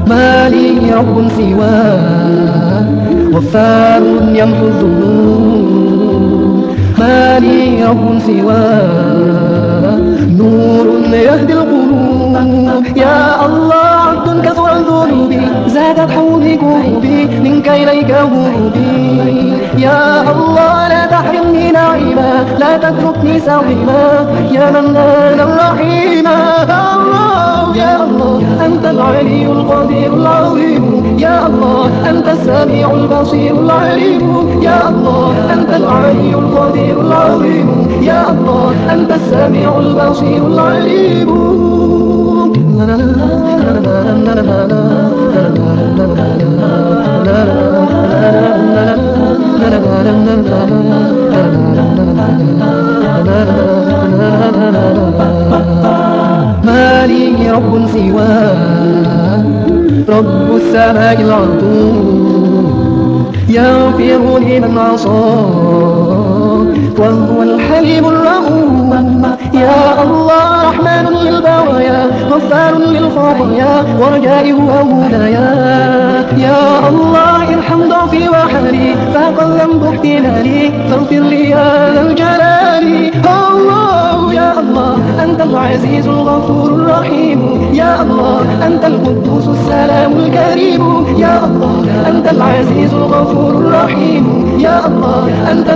ما لي رب سواه غفار يمحو الذنوب، ما لي رب سواه نور يهدي القلوب. يا الله عبد كثر ذنوبي زادت حولي كروبي منك إليك هروبي. يا الله لا تحرمني نعيما لا تتركني سويما يا منان الرحيم. يا الله أنت العلي القدير العظيم، يا الله أنت السميع البصير العليم، يا الله أنت العلي القدير العظيم، يا الله أنت السميع البصير العليم. ما لي رب سواه رب السماء العظيم، يغفر لمن عصاه وهو الحليم الرؤوف. يا الله رحمن للبرايا غفار للخطايا ورجائي وهدايا. يا الله ارحم ضعفي وحالي فاق الذنب احتمالي فاغفر لي يا ذا الجلال. الله يا الله أنت العزيز الغفور الرحيم، يا الله أنت القدوس السلام الكريم، يا الله أنت العزيز الغفور الرحيم، يا الله أنت